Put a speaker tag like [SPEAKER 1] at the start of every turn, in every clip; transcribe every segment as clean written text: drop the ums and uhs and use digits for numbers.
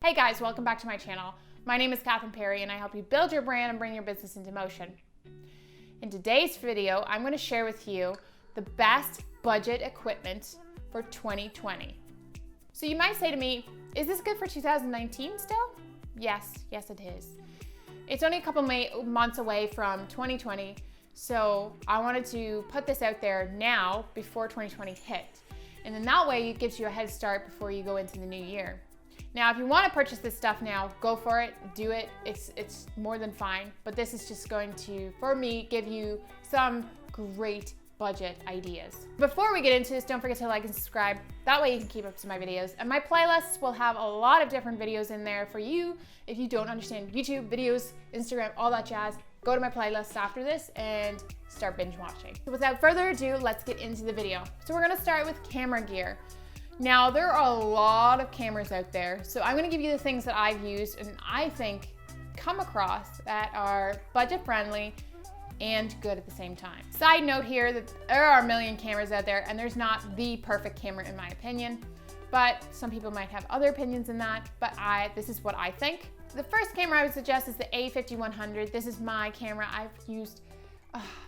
[SPEAKER 1] Hey guys, welcome back to my channel. My name is Katherine Perry and I help you build your brand and bring your business into motion. In today's video, I'm going to share with you the best budget equipment for 2020. So you might say to me, is this good for 2019 still? Yes it is. It's only a couple months away from 2020, so I wanted to put this out there now before 2020 hit. And then that way it gives you a head start before you go into the new year. Now, if you want to purchase this stuff now, go for it, do it. It's more than fine, but this is just going to, for me, give you some great budget ideas. Before we get into this, don't forget to like and subscribe. That way you can keep up to my videos. And my playlists will have a lot of different videos in there for you. If you don't understand YouTube, videos, Instagram, all that jazz, go to my playlist after this and start binge watching. So without further ado, let's get into the video. So we're gonna start with camera gear. Now, there are a lot of cameras out there, so I'm gonna give you the things that I've used and I think come across that are budget friendly and good at the same time. Side note here that there are a million cameras out there and there's not the perfect camera in my opinion, but some people might have other opinions in that, but this is what I think. The first camera I would suggest is the A5100. This is my camera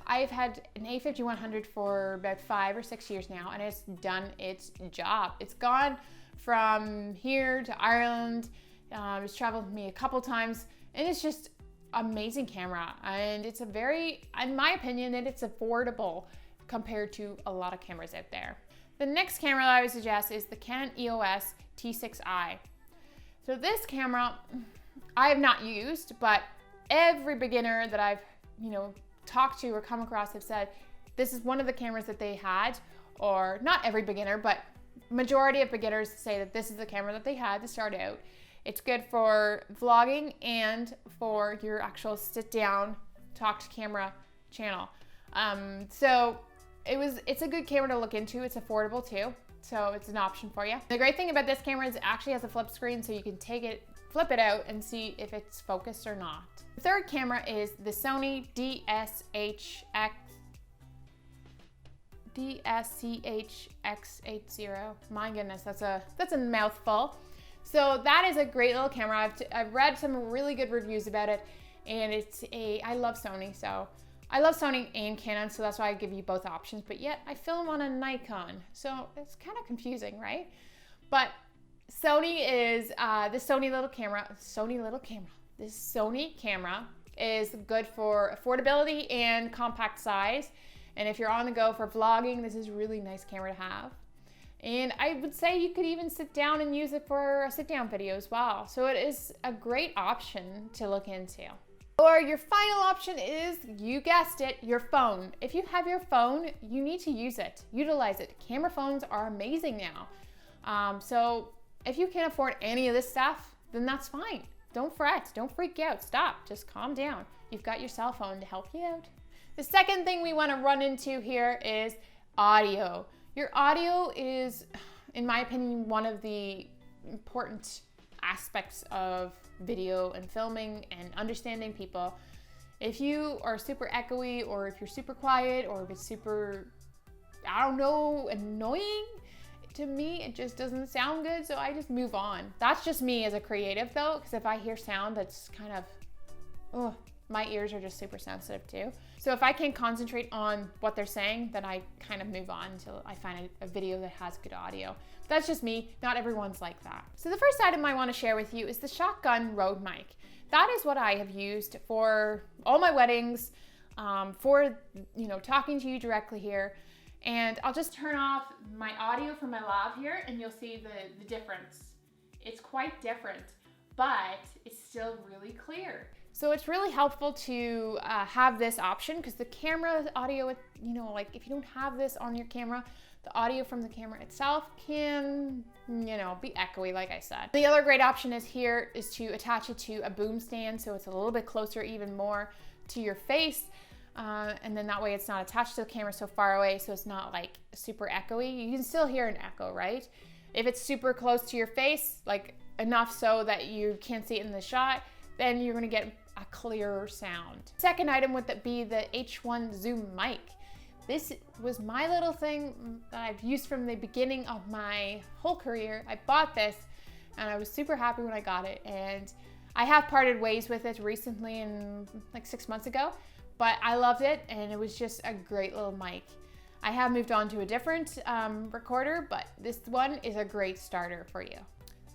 [SPEAKER 1] I've had an A5100 for about 5 or 6 years now, and it's done its job. It's gone from here to Ireland. It's traveled with me a couple times, and it's just amazing camera. And it's in my opinion, it's affordable compared to a lot of cameras out there. The next camera that I would suggest is the Canon EOS T6i. So this camera, I have not used, but every beginner that I've, talked to or come across have said this is one of the cameras that they had, or not every beginner, but majority of beginners say that this is the camera that they had to start out. It's good for vlogging and for your actual sit down, talk to camera channel. So it's a good camera to look into. It's affordable too, so it's an option for you. The great thing about this camera is it actually has a flip screen, so you can flip it out and see if it's focused or not. The third camera is the Sony DSCHX80. My goodness, that's a mouthful. So that is a great little camera. I've read some really good reviews about it, and I love Sony, so I love Sony and Canon, so that's why I give you both options, but yet I film on a Nikon, so it's kind of confusing, right? But Sony is this Sony camera is good for affordability and compact size. And if you're on the go for vlogging, this is a really nice camera to have. And I would say you could even sit down and use it for a sit down video as well. So it is a great option to look into. Or your final option is, you guessed it, your phone. If you have your phone, you need to use it, utilize it. Camera phones are amazing now. So if you can't afford any of this stuff, then that's fine. Don't fret, don't freak out, stop, just calm down. You've got your cell phone to help you out. The second thing we want to run into here is audio. Your audio is, in my opinion, one of the important aspects of video and filming and understanding people. If you are super echoey, or if you're super quiet, or if it's super, annoying, to me, it just doesn't sound good, so I just move on. That's just me as a creative though, because if I hear sound that's kind of, my ears are just super sensitive too. So if I can't concentrate on what they're saying, then I kind of move on until I find a video that has good audio. That's just me, not everyone's like that. So the first item I want to share with you is the shotgun Rode mic. That is what I have used for all my weddings, for talking to you directly here. And I'll just turn off my audio from my lav here and you'll see the difference. It's quite different, but it's still really clear. So it's really helpful to have this option, because the camera audio, if you don't have this on your camera, the audio from the camera itself can, be echoey, like I said. The other great option is to attach it to a boom stand, so it's a little bit closer even more to your face. And then that way it's not attached to the camera so far away, so it's not like super echoey. You can still hear an echo, right? If it's super close to your face, like enough so that you can't see it in the shot, then you're gonna get a clearer sound. Second item would be the H1 Zoom mic. This was my little thing that I've used from the beginning of my whole career. I bought this and I was super happy when I got it. And I have parted ways with it recently, in like 6 months ago, but I loved it, and it was just a great little mic. I have moved on to a different recorder, but this one is a great starter for you.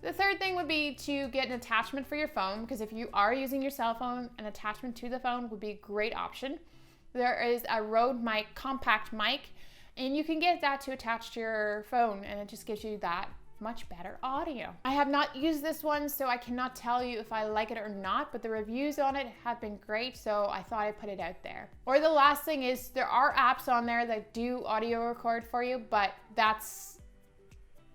[SPEAKER 1] The third thing would be to get an attachment for your phone, because if you are using your cell phone, an attachment to the phone would be a great option. There is a Rode mic, compact mic, and you can get that to attach to your phone, and it just gives you that much better audio. I have not used this one, so I cannot tell you if I like it or not, but the reviews on it have been great, so I thought I'd put it out there. Or the last thing is, there are apps on there that do audio record for you, but that's,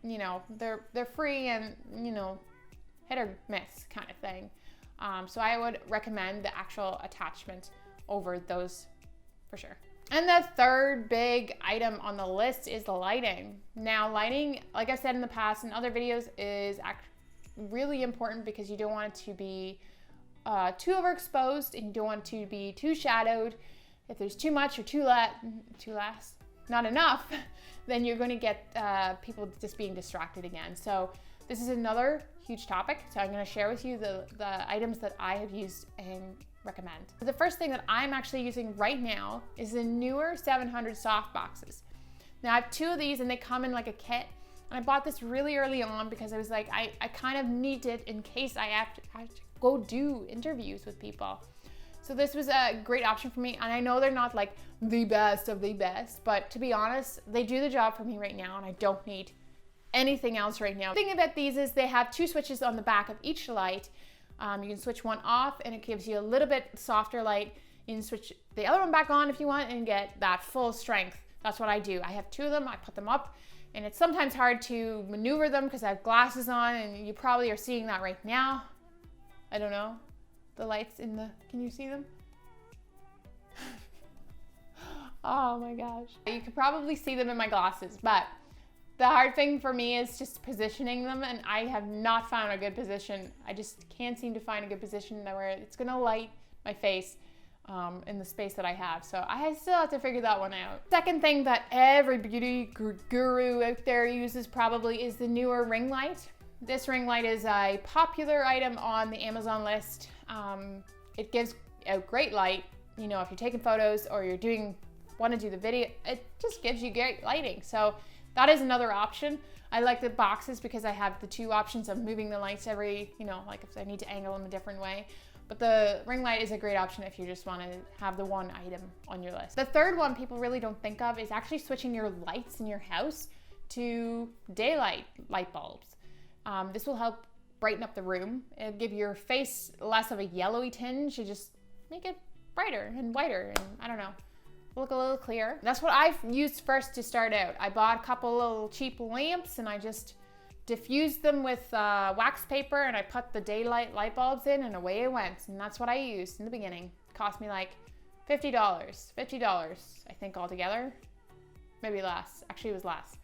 [SPEAKER 1] you know, they're free and, you know, hit or miss kind of thing. So I would recommend the actual attachment over those for sure. And the third big item on the list is the lighting. Now, lighting, like I said in the past in other videos, is really important because you don't want it to be too overexposed, and you don't want it to be too shadowed. If there's too much or not enough, then you're going to get people just being distracted again. So this is another huge topic. So I'm going to share with you the items that I have used and recommend. The first thing that I'm actually using right now is the Neewer 700 soft boxes. Now I have 2 of these, and they come in like a kit. And I bought this really early on because I was like, I kind of need it in case I have to go do interviews with people. So this was a great option for me, and I know they're not like the best of the best, but to be honest, they do the job for me right now, and I don't need anything else right now. The thing about these is they have 2 switches on the back of each light. You can switch one off, and it gives you a little bit softer light. You can switch the other one back on if you want and get that full strength. That's what I do. I have 2 of them. I put them up, and it's sometimes hard to maneuver them because I have glasses on, and you probably are seeing that right now. I don't know. The lights in the, can you see them? Oh my gosh. You could probably see them in my glasses, but the hard thing for me is just positioning them, and I have not found a good position. I just can't seem to find a good position where it's gonna light my face in the space that I have. So I still have to figure that one out. Second thing that every beauty guru out there uses probably is the Neewer ring light. This ring light is a popular item on the Amazon list. It gives a great light, you know, if you're taking photos or you're want to do the video, it just gives you great lighting. So that is another option. I like the boxes because I have the 2 options of moving the lights every, you know, like if I need to angle them a different way. But the ring light is a great option if you just want to have the one item on your list. The third one people really don't think of is actually switching your lights in your house to daylight light bulbs. This will help brighten up the room. It'll give your face less of a yellowy tinge. You just make it brighter and whiter, and I don't know, look a little clearer. That's what I've used first to start out. I bought a couple little cheap lamps, and I just diffused them with wax paper, and I put the daylight light bulbs in, and away it went. And that's what I used in the beginning. It cost me like $50, I think altogether. Maybe less, actually it was less.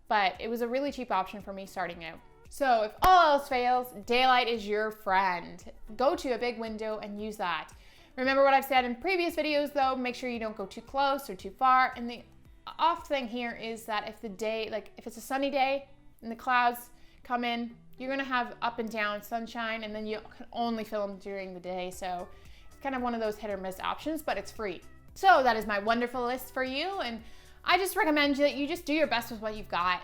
[SPEAKER 1] But it was a really cheap option for me starting out. So if all else fails, daylight is your friend. Go to a big window and use that. Remember what I've said in previous videos though, make sure you don't go too close or too far. And the off thing here is that if the day, like if it's a sunny day and the clouds come in, you're gonna have up and down sunshine, and then you can only film during the day. So it's kind of one of those hit or miss options, but it's free. So that is my wonderful list for you. And I just recommend that you just do your best with what you've got.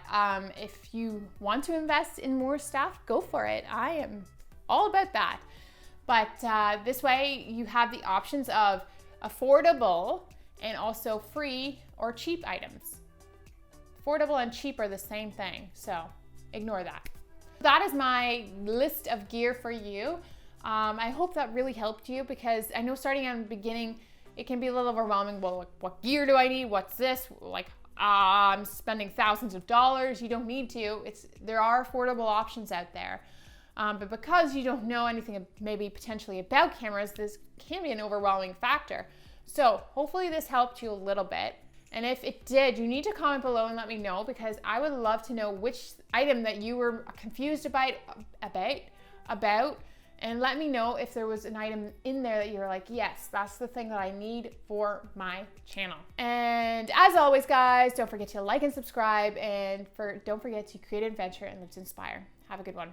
[SPEAKER 1] If you want to invest in more stuff, go for it. I am all about that. But this way you have the options of affordable and also free or cheap items. Affordable and cheap are the same thing, so ignore that. That is my list of gear for you. I hope that really helped you, because I know starting at the beginning, it can be a little overwhelming. Well, what gear do I need? What's this? Like, I'm spending thousands of dollars. You don't need to. There are affordable options out there. But because you don't know anything maybe potentially about cameras, this can be an overwhelming factor. So hopefully this helped you a little bit. And if it did, you need to comment below and let me know, because I would love to know which item that you were confused about, and let me know if there was an item in there that you're like, yes, that's the thing that I need for my channel. And as always, guys, don't forget to like and subscribe, and don't forget to create adventure and live to inspire. Have a good one.